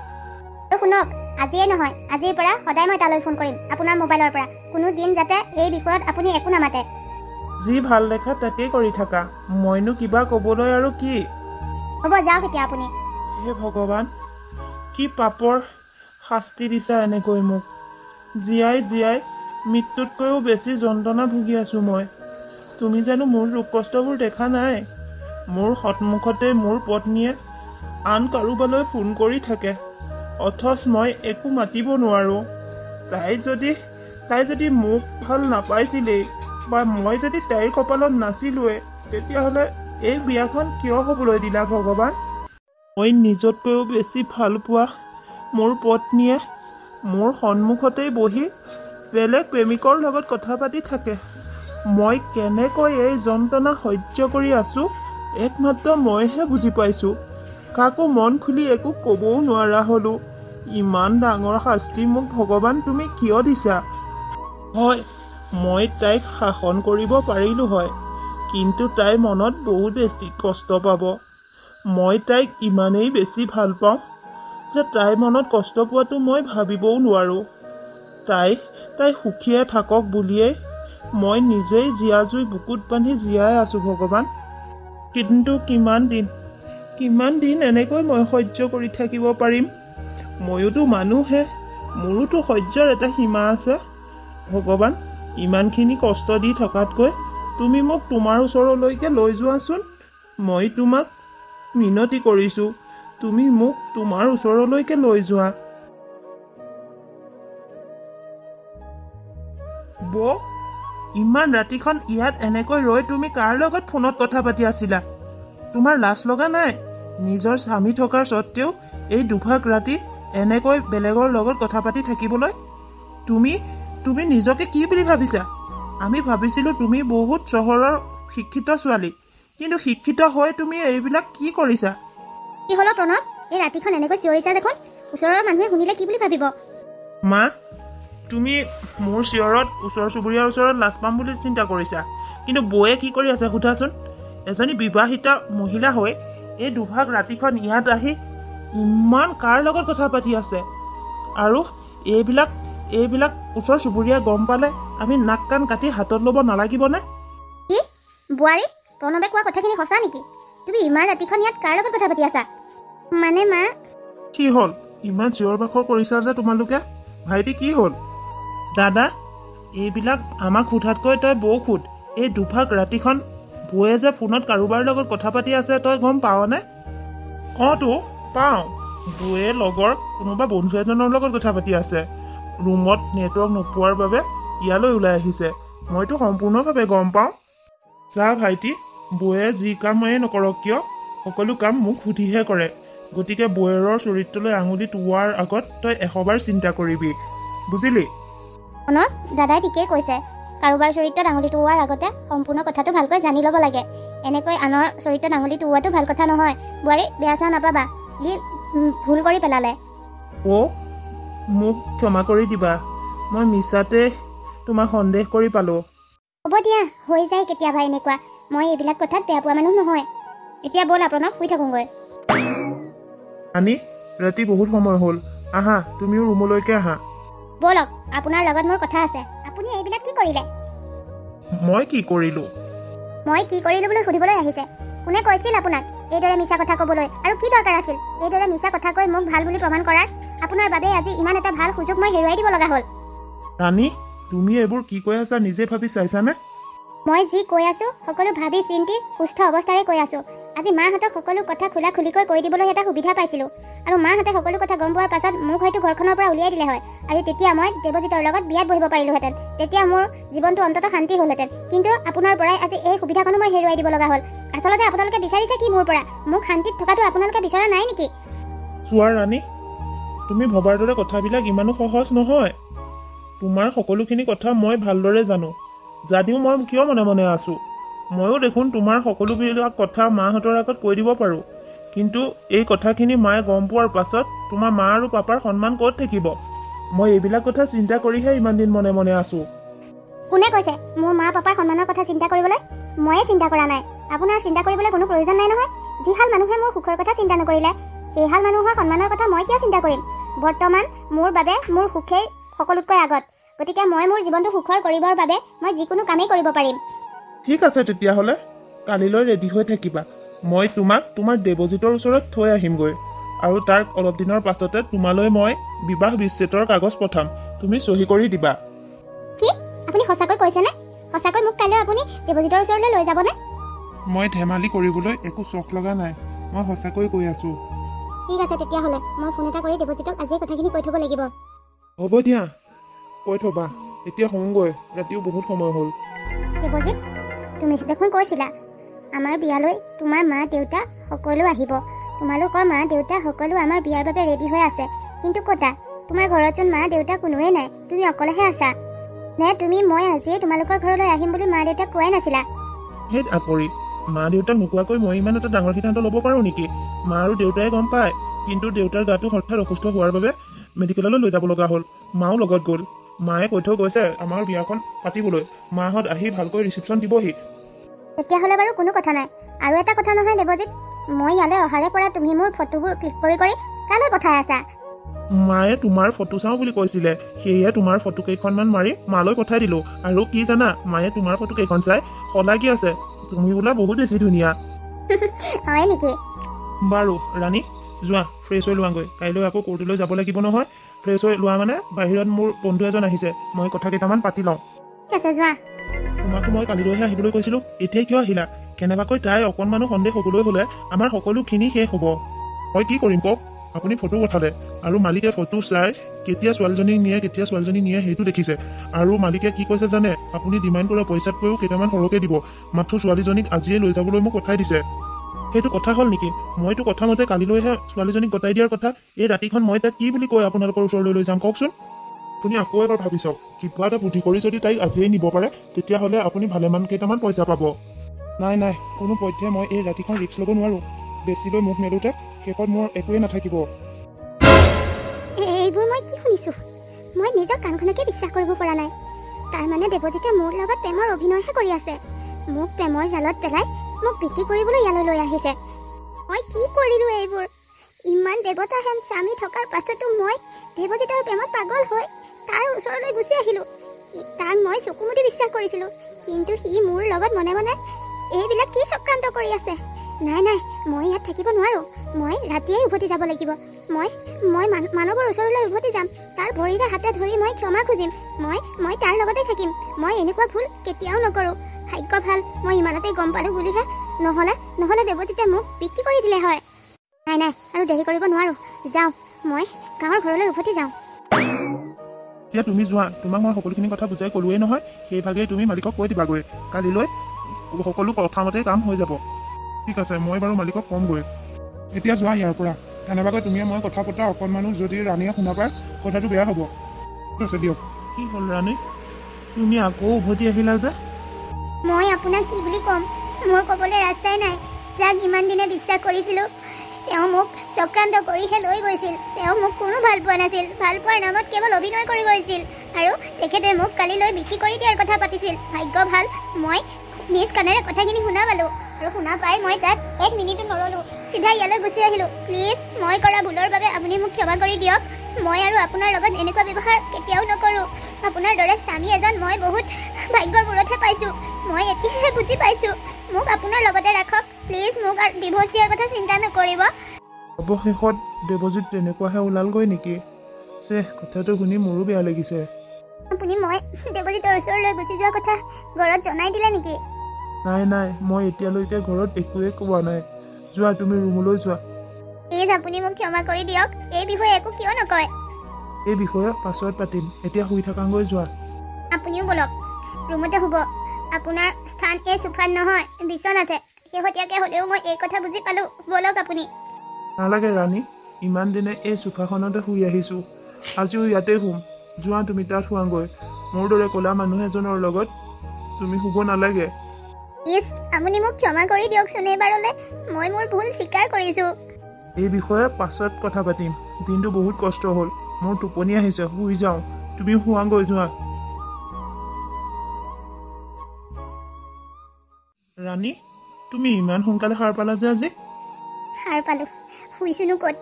আৰু শুনক, আজিয়ে নহয়, আজিৰ পৰা সদায় মই তালৈ ফোন কৰিম আপোনাৰ মোবাইলৰ পৰা। কোনো দিন যাতে এই বিষয়ত আপুনি একো নামাতে। যি ভাল দেখা তাকেই কৰি থাকা, মইনো কিবা ক'বলৈ আৰু কি। হ'ব, যাওক এতিয়া আপুনি। হে ভগৱান, কি পাপৰ শাস্তি দিছা এনেকৈ মোক। জীয়াই জীয়াই মৃত্যুতকৈও বেছি যন্ত্ৰণা ভুগি আছোঁ মই। তুমি জানো মোৰ দুখ কষ্টবোৰ দেখা নাই? মোৰ সন্মুখতে মোৰ পত্নীয়ে আন কাৰোবালৈ ফোন কৰি থাকে, অথচ মই একো মাতিব নোৱাৰোঁ। তাই যদি মোক ভাল নাপাইছিলেই বা মই যদি তাইৰ কপালত নাছিলোৱে, তেতিয়াহ'লে এই বিয়াখন কিয় হ'বলৈ দিলা ভগৱান? মই নিজতকৈও বেছি ভাল পোৱা মোৰ পত্নীয়ে মোৰ সন্মুখতেই বহি বেলেগ প্ৰেমিকৰ লগত কথা পাতি থাকে। মই কেনেকৈ এই যন্ত্ৰণা সহ্য কৰি আছোঁ একমাত্ৰ মইহে বুজি পাইছোঁ। কাকো মন খুলি একো ক'বও নোৱাৰা হ'লোঁ। ইমান ডাঙৰ শাস্তি মোক ভগৱান তুমি কিয় দিছা? হয়, মই তাইক শাসন কৰিব পাৰিলোঁ হয়, কিন্তু তাই মনত বহুত বেছি কষ্ট পাব। মই তাইক ইমানেই বেছি ভাল পাওঁ যে তাইৰ মনত কষ্ট পোৱাটো মই ভাবিবও নোৱাৰোঁ। তাই সুখীয়ে থাকক বুলিয়েই মই নিজেই জীয়া জুই বুকুত বান্ধি জীয়াই আছোঁ ভগৱান। কিন্তু কিমান দিন এনেকৈ মই সহ্য কৰি থাকিব পাৰিম? ময়োতো মানুহে, মোৰোতো সহ্যৰ এটা সীমা আছে। ভগৱান, ইমানখিনি কষ্ট দি থকাতকৈ তুমি মোক তোমাৰ ওচৰলৈকে লৈ যোৱাচোন। মই তোমাক মিনতি কৰিছোঁ, তুমি মোক তোমাৰ ওচৰলৈকে লৈ যোৱা। বৌ, ইমান ৰাতিখন ইয়াত এনেকৈ ৰৈ তুমি কাৰ লগত ফোনত কথা পাতি আছিলা? তোমাৰ লাজ লগা নাই? নিজৰ স্বামী থকাৰ স্বত্তেও এই দুভাগ ৰাতি এনেকৈ বেলেগৰ লগত কথা পাতি থাকিবলৈ? তুমি নিজকে কি বুলি ভাবিছা? আমি ভাবিছিলোঁ তুমি বহুত চহৰৰ শিক্ষিত ছোৱালী, কিন্তু শিক্ষিত হৈ তুমি এইবিলাক কি কৰিছা? কি হ'ল প্ৰণৱ? এই ৰাতিখন এনেকৈ চিঞৰিছা দেখোন, ওচৰৰ মানুহে শুনিলে কি বুলি ভাবিব? মা, তুমি মোৰ চিঞৰত ওচৰ চুবুৰীয়াৰ ওচৰত লাজ পাম বুলি চিন্তা কৰিছা, কিন্তু বৌয়ে কি কৰি আছে সোধাচোন। এজনী বিবাহিতা মহিলা হৈ এই দুভাগ ৰাতিখন ইয়াত আহি ইমান কাৰ লগত কথা পাতি আছে? আৰু এইবিলাক ওচৰ চুবুৰীয়াই গম পালে আমি নাক কাণ কাটি হাতত ল'ব নালাগিবনে? কি বোৱাৰী, প্ৰণৱে কোৱা কথাখিনি সঁচা নেকি? তুমি ইমান ৰাতিখন ইয়াত কাৰ লগত কথা পাতি আছা? মানে মা, কি হ'ল? ইমান চিঞৰ বাখৰ কৰিছা যে তোমালোকে? ভাইটি কি হ'ল? দাদা, এইবিলাক আমাক সোধাতকৈ তই বৌক সোধ। এই দুভাগ ৰাতিখন বৌয়ে যে ফোনত কাৰোবাৰ লগত কথা পাতি আছে তই গম পাৱনে? তো পাওঁ, বৌয়ে লগৰ কোনোবা বন্ধু এজনৰ লগত কথা পাতি আছে। ৰুমত নেটৱৰ্ক নোপোৱাৰ বাবে ইয়ালৈ ওলাই আহিছে। মইতো সম্পূৰ্ণভাৱে গম পাওঁ। চা ভাইটি, বৌয়ে যি কামেই নকৰক কিয় সকলো কাম মোক সুধিহে কৰে। গতিকে বৌয়েৰৰ চৰিত্ৰলৈ আঙুলি টোৱাৰ আগত তই 100 বাৰ চিন্তা কৰিবি, বুজিলি? প্ৰণৱ, দাদাই ঠিকেই কৈছে। কাৰোবাৰ চৰিত্ৰত আঙুলি টোৱাৰ আগতে সম্পূৰ্ণ কথাটো ভালকৈ জানি ল'ব লাগে। এনেকৈ আনৰ চৰিত্ৰত আঙুলি টোৱাটো ভাল কথা নহয়। বোৱাৰী, বেয়া চেয়া নাপাবা, ই ভুল কৰি পেলালে। মোক ক্ষমা কৰি দিবা, মই মিছাতে তোমাক সন্দেহ কৰি পালোঁ। হ'ব দিয়া, হৈ যায় কেতিয়াবা এনেকুৱা। মই এইবিলাক কথাত বেয়া পোৱা মানুহ নহয়। এতিয়া ব'লা প্ৰণৱ, শুই থাকোঁগৈ। আনি, ৰাতি বহুত সময় হ'ল, আহা তুমিও ৰুমলৈকে আহা। ব'লক, আপোনাৰ লগত মোৰ কথা আছে। আপুনি এইবিলাক কি কৰিলে? মই কি কৰিলোঁ? মই কি কৰিলোঁ বুলি সুধিবলৈ আহিছে? কোনে কৈছিল আপোনাক এইদৰে মিছা কথা ক'বলৈ? আৰু কি দৰকাৰ আছিল এইদৰে মিছা কথা কৈ মোক ভাল বুলি প্ৰমাণ কৰাৰ? আপোনাৰ বাবে আজি ইমান এটা ভাল সুযোগ মই হেৰুৱাই দিব লগা হ'ল। ৰাণী, তুমি এইবোৰ কি কৈ আছা নিজে ভাবি চাইছানে? মই যি কৈ আছোঁ সকলো ভাবি চিন্তি সুস্থ অৱস্থাৰে কৈ আছোঁ। আজি মাহঁতক সকলো কথা খোলা খুলিকৈ কৈ দিবলৈ এটা সুবিধা পাইছিলোঁ, আৰু মাহঁতে সকলো কথা গম পোৱাৰ পাছত মোক হয়তো ঘৰখনৰ পৰা উলিয়াই দিলে হয়, আৰু তেতিয়া মই দেৱজিতৰ লগত বিয়াত বহিব পাৰিলোহেঁতেন। তেতিয়া মোৰ জীৱনটো অন্ততঃ শান্তি হ'লহেঁতেন। কিন্তু আপোনাৰ পৰাই আজি এই সুবিধাখনো মই হেৰুৱাই দিব লগা হ'ল। আচলতে আপোনালোকে বিচাৰিছে কি মোৰ পৰা? মোক শান্তিত থকাটো আপোনালোকে বিচৰা নাই নেকি? চোৱা ৰাণী, তুমি ভবাৰ দৰে কথাবিলাক ইমানো সহজ নহয়। তোমাৰ সকলোখিনি কথা মই ভালদৰে জানো, যদিও মই কিয় মনে মনে আছোঁ। ময়ো দেখোন তোমাৰ সকলোবিলাক কথা মাহঁতৰ আগত কৈ দিব পাৰোঁ, কিন্তু এই কথাখিনি মায়ে গম পোৱাৰ পাছত তোমাৰ মা আৰু পাপাৰ সন্মান ক'ত থাকিব? মই এইবিলাক কথা চিন্তা কৰিহে ইমান দিন মনে মনে আছোঁ। কোনে কৈছে মোৰ মা পাপাৰ সন্মানৰ কথা চিন্তা কৰিবলৈ? ময়ে চিন্তা কৰা নাই। আপোনাৰ চিন্তা কৰিবলৈ কোনো প্ৰয়োজন নাই নহয়। যিহাল মানুহে মোৰ সুখৰ কথা চিন্তা নকৰিলে, সেইহাল মানুহৰ সন্মানৰ কথা মই কিয় চিন্তা কৰিম? বৰ্তমান মোৰ বাবে মোৰ সুখেই সকলোতকৈ আগত। গতিকে মই মোৰ জীৱনটো সুখৰ কৰিবৰ বাবে মই যিকোনো কামেই কৰিব পাৰিম। ঠিক আছে তেতিয়াহ'লে কালিলৈ ৰেডি হৈ থাকিবা। মই তোমাক তোমাৰ দেৱজিতৰ ওচৰত থৈ আহিমগৈ আৰু তাৰ অলপ দিনৰ পাছতে তোমালৈ মই বিবাহ বিচ্ছেদৰ কাগজ পঠাম। তুমি চহী কৰি দিবা। কি আপুনি সঁচাকৈ কৈছেনে? সঁচাকৈ মোক কাইলৈ আপুনি দেৱজিতৰ ওচৰলৈ লৈ যাবনে? মই ধেমালি কৰিবলৈ একো চখ লগা নাই। মই সঁচাকৈ কৈ আছোঁ। ঠিক আছে তেতিয়াহ'লে মই ফোন এটা কৰি দেৱজিতক আজিয়ে কথাখিনি কৈ থ'ব লাগিব। হ'ব দিয়া, কৈ থ'বা। এতিয়া শুওঁগৈ, ৰাতিও বহুত সময় হ'ল। দেৱজিত, তুমি দেখোন কৈছিলা আমাৰ বিয়ালৈ তোমাৰ মা দেউতা সকলো আহিব। তোমালোকৰ মা দেউতা সকলো আমাৰ বিয়াৰ বাবে ৰেডি হৈ আছে। কিন্তু ক'তা তোমাৰ ঘৰতচোন মা দেউতা কোনোৱেই নাই, তুমি অকলেহে আছা। নে তুমি মই আজিয়েই তোমালোকৰ ঘৰলৈ আহিম বুলি মা দেউতাক কোৱাই নাছিলা? সেই আকৰি, মা দেউতাক নোকোৱাকৈ মই ইমান এটা ডাঙৰ সিদ্ধান্ত ল'ব পাৰোঁ নেকি? মা আৰু দেউতাই গম পায়, কিন্তু দেউতাৰ গাটো হঠাৎ অসুস্থ হোৱাৰ বাবে মেডিকেললৈ লৈ যাব লগা হ'ল। মাও লগত গ'ল। মায়ে কৈ থৈ গৈছে আমাৰ বিয়াখন পাতিবলৈ। মাহঁত আহি ভালকৈ ৰিচিপশ্যন দিবহি। তেতিয়াহ'লে বাৰু কোনো কথা নাই। আৰু এটা কথা নহয় দেৱজিত, মই ইয়ালৈ অহাৰে পৰা তুমি মোৰ ফটোবোৰ ক্লিক কৰি কৰি কালৈ পঠাই আছা? মায়ে তোমাৰ ফটো চাওঁ বুলি কৈছিলে, সেয়ে তোমাৰ ফটো কেইখনমান মাৰি মালৈ পঠাই দিলোঁ। আৰু কি জানা, মায়ে তোমাৰ ফটো কেইখন চাই শলাগি আছে, তুমি বোলা বহুত বেছি ধুনীয়া। হয় নেকি? বাৰু ৰাণী, যোৱা ফ্ৰেছ হৈ লোৱাগৈ। কাইলৈ আকৌ কোৰ্টলৈ যাব লাগিব নহয়। ফ্ৰেছ হৈ লোৱা মানে বাহিৰত মোৰ বন্ধু এজন আহিছে, মই কথা কেইটামান পাতি লওঁ। ঠিক আছে যোৱা। তোমাকতো মই কালিলৈহে আহিবলৈ কৈছিলোঁ, এতিয়া কিয় আহিলা? কেনেবাকৈ তাই অকণমানো সন্দেহ হ'বলৈ হ'লে আমাৰ সকলোখিনি শেষ হ'ব। মই কি কৰিম কওক? আপুনি ফটো পঠালে আৰু মালিকে ফটো চাই কেতিয়া ছোৱালীজনীক নিয়ে কেতিয়া ছোৱালীজনী নিয়ে সেইটো দেখিছে। আৰু মালিকে কি কৈছে জানে? আপুনি ডিমাণ্ড কৰা পইচাতকৈও কেইটামান সৰহকৈ দিব, মাথো ছোৱালীজনীক আজিয়ে লৈ যাবলৈ মোক পঠাই দিছে। সেইটো কথা হ'ল নেকি? মইতো কথা মতে কালিলৈহে ছোৱালীজনীক গতাই দিয়াৰ কথা। এই ৰাতিখন মই তাক কি বুলি কৈ আপোনালোকৰ ওচৰলৈ লৈ যাম কওকচোন? আপুনি আকৌ এবাৰ ভাবি চাওক। কিবা এটা বুদ্ধি কৰি যদি তাইক আজিয়েই নিব পাৰে, তেতিয়াহ'লে আপুনি ভালেমান কেইটামান পইচা পাব। নাই নাই, কোনো পধ্যে মই এই ৰাতিখন ৰিস্ক ল'ব নোৱাৰোঁ। বেছিলৈ মুখ মেলোঁতে শেষত মোৰ একোৱেই নাথাকিব। এইবোৰ মই কি শুনিছোঁ? মই নিজৰ কাণখনকে বিশ্বাস কৰিব পৰা নাই। তাৰমানে দেৱজিতে মোৰ লগত প্ৰেমৰ অভিনয়হে কৰি আছে। মোক প্ৰেমৰ জালত পেলাই মোক বিক্ৰী কৰিবলৈ ইয়ালৈ লৈ আহিছে। মই কি কৰিলোঁ এইবোৰ? ইমান দেৱতাহেন স্বামী থকাৰ পাছতো মই দেৱজিতৰ প্ৰেমত পাগল হৈ তাৰ ওচৰলৈ গুচি আহিলোঁ। তাক মই চকু মুদি বিশ্বাস কৰিছিলোঁ, কিন্তু সি মোৰ লগত মনে মনে এইবিলাক কি চক্ৰান্ত কৰি আছে? নাই নাই, মই ইয়াত থাকিব নোৱাৰোঁ। মই ৰাতিয়েই উভতি যাব লাগিব। মই মানৱৰ ওচৰলৈ উভতি যাম। তাৰ ভৰিৰে হাতে ধৰি মই ক্ষমা খুজিম। মই তাৰ লগতে থাকিম। মই এনেকুৱা ভুল কেতিয়াও নকৰোঁ। ভাগ্য ভাল মই ইমানতেই গম পালোঁ বুলিহে, নহ'লে দেৱজিতে মোক বিক্ৰী কৰি দিলে হয়। নাই নাই, আৰু দেৰি কৰিব নোৱাৰোঁ। যাওঁ, মই গাঁৱৰ ঘৰলৈ উভতি যাওঁ। এতিয়া তুমি যোৱা, তোমাক মই সকলোখিনি কথা বুজাই ক'লোৱেই নহয়। সেইভাগেই তুমি মালিকক কৈ দিবাগৈ। কালিলৈ সকলো কথামতেই কাম হৈ যাব। ঠিক আছে, মই বাৰু মালিকক ক'মগৈ। এতিয়া যোৱা ইয়াৰ পৰা। কেনেবাকৈ তুমি মই কথা পতা অকণমানো যদি ৰাণীয়ে শুনা পায়, কথাটো বেয়া হ'ব। ঠিক আছে দিয়ক। কি হ'ল ৰাণী, তুমি আকৌ উভতি আহিলা যে? মই আপোনাক কি বুলি ক'ম? মোৰ ক'বলৈ ৰাস্তাই নাই। যাক ইমান দিনে বিশ্বাস কৰিছিলোঁ, তেওঁ মোক চক্ৰান্ত কৰিহে লৈ গৈছিল। তেওঁ মোক কোনো ভাল পোৱা নাছিল। ভাল পোৱাৰ নামত কেৱল অভিনয় কৰি গৈছিল। আৰু তেখেতে মোক কালিলৈ বিক্ৰী কৰি দিয়াৰ কথা পাতিছিল। ভাগ্য ভাল মই নিজ কাণেৰে কথাখিনি শুনা পালোঁ। আৰু শুনা পাই মই তাত এক মিনিটো নৰলোঁ, চিধা ইয়ালৈ গুচি আহিলোঁ। প্লিজ, মই কৰা ভুলৰ বাবে আপুনি মোক ক্ষমা কৰি দিয়ক। মই আৰু আপোনাৰ লগত এনেকুৱা ব্যৱহাৰ কেতিয়াও নকৰোঁ। আপোনাৰ দৰে স্বামী এজন মই বহুত ভাগ্যৰ মূৰতহে পাইছোঁ। মই এতিয়াহে বুজি পাইছোঁ। মোক আপোনাৰ লগতে ৰাখক। প্লিজ, মোক আৰু ডিভ'ৰ্চ দিয়াৰ কথা চিন্তা নকৰিব। অৱশেষত দেৱজিত তেনেকুৱাহে ওলালগৈ নেকি? কথাটো শুনি মোৰো বেয়া লাগিছে। আপুনি মই দেৱজিতৰ ওচৰলৈ গুচি যোৱা কথা ঘৰত জনাই দিলে নেকি? নাই নাই, মই এতিয়ালৈকে ঘৰত একোৱেই কোৱা নাই। যোৱা, তুমি ৰুমলৈ যোৱা। প্লিজ আপুনি মোক ক্ষমা কৰি দিয়ক। এই বিষয়ে একো কিয় নকয়? এই বিষয়ে পাছত পাতিম, এতিয়া শুই থাকাগৈ যোৱা। আপুনিও বলক, ৰুমতে শুব। আপোনাৰ স্থান এই চোফাত নহয়, বিচনাতে। শেহতীয়াকৈ হ'লেও মই এই কথা বুজি পালোঁ। বলক আপুনি। নালাগে ৰাণী, ইমান দিনে এই চোফাখনতে শুই আহিছোঁ, আজিও ইয়াতে শুম। যোৱা, তুমি তাত শুৱাগৈ। মোৰ দৰে ক'লা মানুহ এজনৰ লগত তুমি শুব নালাগে। প্লিজ আপুনি মোক ক্ষমা কৰি দিয়কচোন এইবাৰলৈ মই মোৰ ভুল স্বীকাৰ কৰিছোঁ এই বিষয়ে পাছত কথা পাতিম। দিনটো বহুত কষ্ট হ'ল, মোৰ টোপনি আহিছে, শুই যাওঁ। তুমি শুৱাগৈ যোৱা। ৰাণী, তুমি ইমান সোনকালে সাৰ পালা যে আজি? সাৰ পালোঁ, শুইছোনো ক'ত?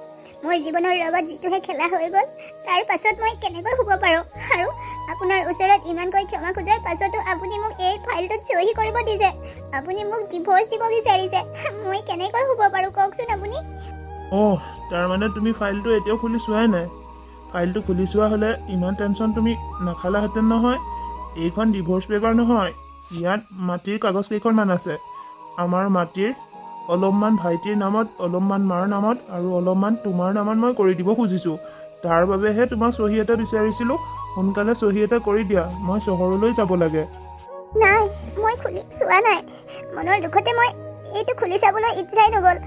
মোৰ জীৱনৰ লগত যিটোহে খেলা হৈ গ'ল, তাৰ পাছত মই কেনেকৈ শুব পাৰোঁ? আৰু আপোনাৰ ওচৰত ইমানকৈ ক্ষমা খোজাৰ পাছতো আপুনি মোক এই ফাইলটোত চহী কৰিব দিছে। আপুনি মোক ডিভ'ৰ্চ দিব বিচাৰিছে। মই কেনেকৈ শুব পাৰোঁ কওকচোন আপুনি? অহ, তাৰমানে তুমি ফাইলটো এতিয়াও খুলি চোৱাই নাই। ফাইলটো খুলি চোৱা হ'লে ইমান টেনশ্যন তুমি নাখালাহেঁতেন নহয়। এইখন ডিভ'ৰ্চ পেপাৰ নহয়, ইয়াত মাটিৰ কাগজ কেইখনমান আছে। আমাৰ মাটিৰ অলপমান ভাইটিৰ নামত, অলপমান মাৰ নামত আৰু অলপমান তোমাৰ নামত মই কৰি দিব খুজিছোঁ। তাৰ বাবেহে তোমাক চহী এটা বিচাৰিছিলোঁ। সোনকালে চহী এটা কৰি দিয়া, মই চহৰলৈ যাব লাগে। নাই, মই খুলি চোৱা নাই। মনৰ দুখতে মই এইটো খুলি চাবলৈ ইচ্ছাই নগ'ল।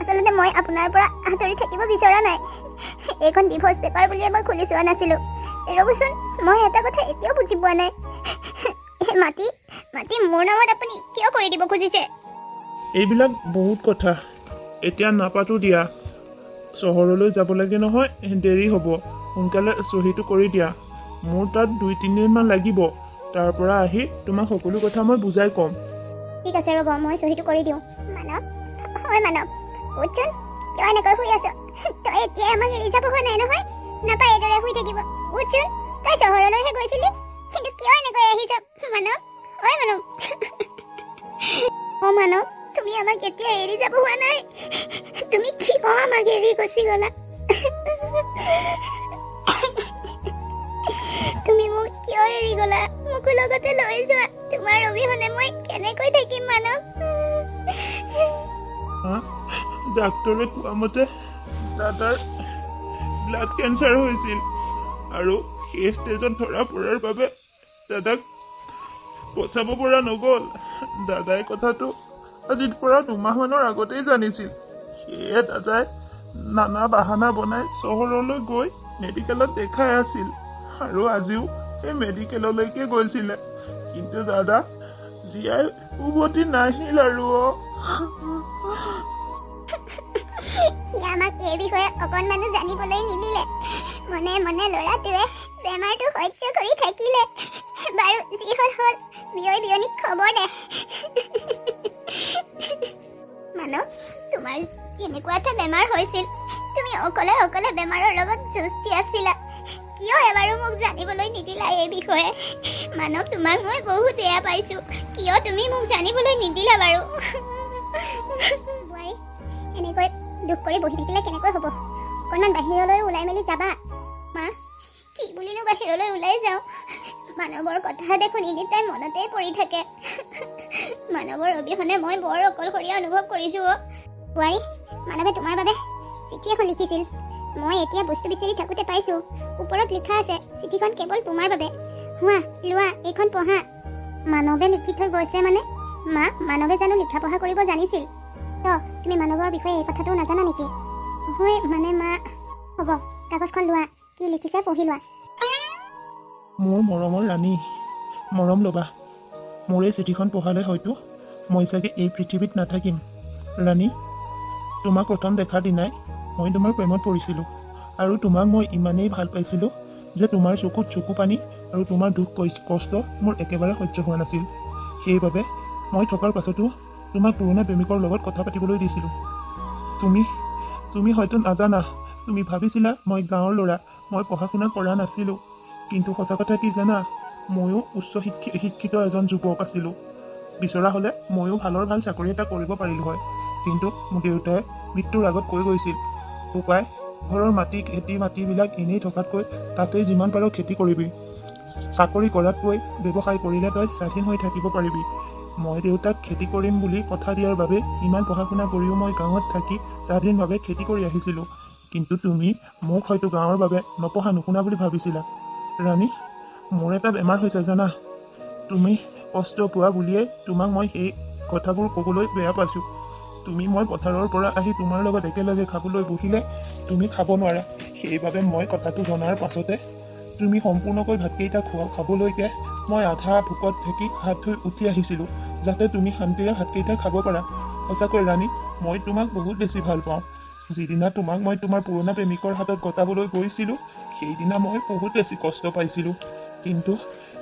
আচলতে মই আপোনাৰ পৰা আঁতৰি থাকিব বিচৰা নাই। এইখন ডিভ'ৰ্চ পেপাৰ বুলিয়ে মই খুলি চোৱা নাছিলোঁ। ৰ'বচোন, মই এটা কথা এতিয়াও বুজি পোৱা নাই। মাটি মোৰ নামত আপুনি কিয় কৰি দিব খুজিছে? এইবিলাক বহুত কথা, এতিয়া নাপাতো দিয়া। চহৰলৈ যাব লাগে নহয়, দেৰি হ'ব। সোনকালে চহীটো কৰি দিয়া। মোৰ তাত 2-3 দিনমান লাগিব। তাৰ পৰা আহি তোমাক সকলো কথা মই বুজাই ক'ম। ঠিক আছে ৰ'ব, মই চহীটো কৰি দিওঁ। মানৱ, হয় মানৱ, উঠচোন। কিয় এনেকৈ শুই আছ? তই এতিয়াই আমাক এৰি যাব হোৱা নাই নহয়। নাপায় এইদৰে শুই থাকিব। উঠচোন, তই চহৰলৈহে গৈছিলি, কিন্তু কিয় এনেকৈ আহিছ? মানৱ, হয় মানৱ। অ মানৱ, তুমি আমাক এতিয়া এৰি যাব হোৱা নাই। তুমি কিয় আমাক এৰি গুচি গ'লা? তুমি মোক কিয় এৰি গ'লা? মোকো লগতে লৈ যোৱা। তোমাৰ অবিহনে মই কেনেকৈ থাকিম মানৱ? ডাক্তৰে কোৱা মতে দাদাৰ ব্লাড কেঞ্চাৰ হৈছিল আৰু সেই ষ্টেজত ধৰা পৰাৰ বাবে দাদাক বচাব পৰা নগ'ল। দাদাই কথাটো আজিৰ পৰা 2 মাহমানৰ আগতেই জানিছিল। সেয়ে দাদাই নানা বাহানা বনাই চহৰলৈ গৈ মেডিকেলত দেখাই আছিল আৰু আজিও সেই মেডিকেললৈকে গৈছিলে। কিন্তু দাদা জীয়াই উভতি নাহিল আৰু সি আমাক এই বিষয়ে অকণমানো জানিবলৈ নিদিলে। মনে মনে ল'ৰাটোৱে বেমাৰটো সহ্য কৰি থাকিলে। বাৰু যি হ'ল হ'ল, বিয়নীক খবৰ দে। মানৱ, তোমাৰ এনেকুৱা এটা বেমাৰ হৈছিল, তুমি অকলে অকলে বেমাৰৰ লগত যুঁজি আছিলা। কিয় এবাৰো মোক জানিবলৈ নিদিলা এই বিষয়ে? মানৱ, তোমাক মই বহুত বেয়া পাইছোঁ। কিয় তুমি মোক জানিবলৈ নিদিলা বাৰু? বোৱাৰী, এনেকৈ দুখ কৰি বহি থাকিলে কেনেকৈ হ'ব? অকণমান বাহিৰলৈ ওলাই মেলি যাবা। মা, কি বুলিনো বাহিৰলৈ ওলাই যাওঁ? মানৱৰ কথা দেখোন এনিটাইম মনতেই পৰি থাকে। মানৱৰ অবিহনে মই বৰ অকলশৰীয়া অনুভৱ কৰিছোঁ। বোৱাৰী, মানৱে তোমাৰ বাবে চিঠি এখন লিখিছিল। মই এতিয়া বস্তু বিচাৰি থাকোঁতে পাইছোঁ। ওপৰত লিখা আছে, চিঠিখন কেৱল তোমাৰ বাবে। লোৱা, এইখন পঢ়া। মানৱে লিখি থৈ গৈছে মানে? মা, মানৱে জানো লিখা পঢ়া কৰিব জানিছিল? তুমি মানৱৰ বিষয়ে এই কথাটো নাজানা নেকি? হয় মানে মা। হ'ব, কাগজখন লোৱা, কি লিখিছে পঢ়ি লোৱা। মোৰ মৰমৰ ৰাণী, মৰম ল'বা। মোৰ এই চিঠিখন পঢ়ালে হয়তো মই চাগে এই পৃথিৱীত নাথাকিম। ৰাণী, তোমাক প্ৰথম দেখাৰ দিনাই মই তোমাৰ প্ৰেমত পৰিছিলোঁ আৰু তোমাক মই ইমানেই ভাল পাইছিলোঁ যে তোমাৰ চকুত চকু পানী আৰু তোমাৰ দুখ কষ্ট মোৰ একেবাৰে সহ্য হোৱা নাছিল। সেইবাবে মই থকাৰ পাছতো তোমাক পুৰণা প্ৰেমিকৰ লগত কথা পাতিবলৈ দিছিলোঁ। তুমি হয়তো নাজানা, তুমি ভাবিছিলা মই গাঁৱৰ ল'ৰা, মই পঢ়া শুনা কৰা নাছিলোঁ। কিন্তু সঁচা কথা কি জানা, ময়ো উচ্চ শিক্ষিত এজন যুৱক আছিলোঁ। বিচৰা হ'লে ময়ো ভাল চাকৰি এটা কৰিব পাৰিলোঁ হয়। কিন্তু মোৰ দেউতাই মৃত্যুৰ আগত কৈ গৈছিল, উপায় ঘৰৰ খেতি মাটিবিলাক এনেই থকাতকৈ তাতেই যিমান পাৰ খেতি কৰিবি। চাকৰি কৰাতকৈ ব্যৱসায় কৰিলে তই স্বাধীন হৈ থাকিব পাৰিবি। মই দেউতাক খেতি কৰিম বুলি কথা দিয়াৰ বাবে ইমান পঢ়া শুনা কৰিও মই গাঁৱত থাকি স্বাধীনভাৱে খেতি কৰি আহিছিলোঁ। কিন্তু তুমি মোক হয়তো গাঁৱৰ বাবে নপঢ়া নুশুনা বুলি ভাবিছিলা। ৰাণী, মোৰ এটা বেমাৰ হৈছে জানা। তুমি কষ্ট পোৱা বুলিয়ে তোমাক মই সেই কথাবোৰ ক'বলৈ বেয়া পাইছোঁ। মই পথাৰৰ পৰা আহি তোমাৰ লগত একেলগে খাবলৈ বহিলে তুমি খাব নোৱাৰা। সেইবাবে মই কথাটো জনাৰ পাছতে তুমি সম্পূৰ্ণকৈ ভাতকেইটা খাবলৈকে মই আধা ভোকত থাকি হাত ধুই উঠি আহিছিলোঁ। যাতে তুমি শান্তিৰে ভাতকেইটা খাব পাৰা। সঁচাকৈ ৰাণী, মই তোমাক বহুত বেছি ভাল পাওঁ। যিদিনা তোমাক মই তোমাৰ পুৰণা প্ৰেমিকৰ হাতত গতাবলৈ গৈছিলোঁ, সেইদিনা মই বহুত বেছি কষ্ট পাইছিলোঁ। কিন্তু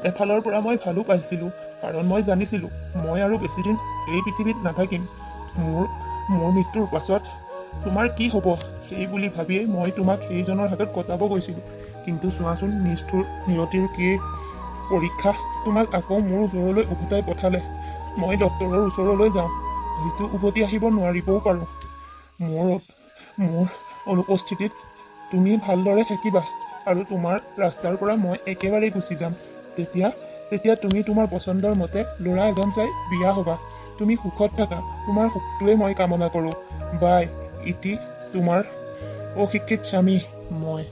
এফালৰ পৰা মই ভালো পাইছিলোঁ, কাৰণ মই জানিছিলোঁ মই আৰু বেছিদিন এই পৃথিৱীত নাথাকিম। মোৰ মৃত্যুৰ পাছত তোমাৰ কি হ'ব সেই বুলি ভাবিয়েই মই তোমাক সেইজনৰ হাতত কটাব গৈছিলোঁ। কিন্তু চোৱাচোন, নিষ্ঠুৰ নিয়তিৰ কি পৰীক্ষা, তোমাক আকৌ মোৰ ওচৰলৈ উভতাই পঠালে। মই ডক্তৰৰ ওচৰলৈ যাওঁ, হয়তো উভতি আহিব নোৱাৰিবও পাৰোঁ। মোৰ অনুপস্থিতিত তুমি ভালদৰে থাকিবা আৰু তোমাৰ ৰাস্তাৰ পৰা মই একেবাৰেই গুচি যাম। তেতিয়া তুমি তোমাৰ পচন্দৰ মতে ল'ৰা এজন চাই বিয়া হ'বা। তুমি সুখত থাকা, তোমাৰ সুখটোৱে মই কামনা কৰোঁ। বাই, ইতি তোমাৰ অশিক্ষিত স্বামী মই।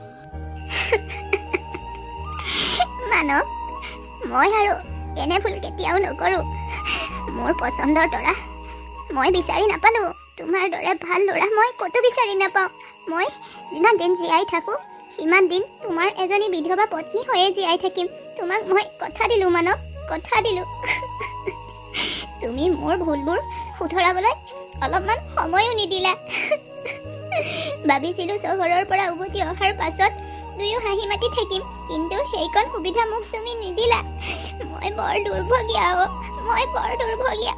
মানৱ, মই আৰু এনে ভুল কেতিয়াও নকৰোঁ। মোৰ পচন্দৰ দৰা মই বিচাৰি নাপালোঁ। তোমাৰ দৰে ভাল ল'ৰা মই ক'তো বিচাৰি নাপাওঁ। মই যিমান দিন জীয়াই থাকোঁ, সিমান দিন তোমাৰ এজনী বিধৱা পত্নী হৈয়ে জীয়াই থাকিম। তোমাক মই কথা দিলোঁ মানৱ, কথা দিলোঁ। তুমি মোৰ ভুলবোৰ শুধৰাবলৈ অলপমান সময়ো নিদিলা। ভাবিছিলোঁ চহৰৰ পৰা উভতি অহাৰ পাছত দুয়ো হাঁহি মাতি থাকিম, কিন্তু সেইকণ সুবিধা মোক তুমি নিদিলা। মই বৰ দুৰ্ভগীয়া, মই বৰ দুৰ্ভগীয়া।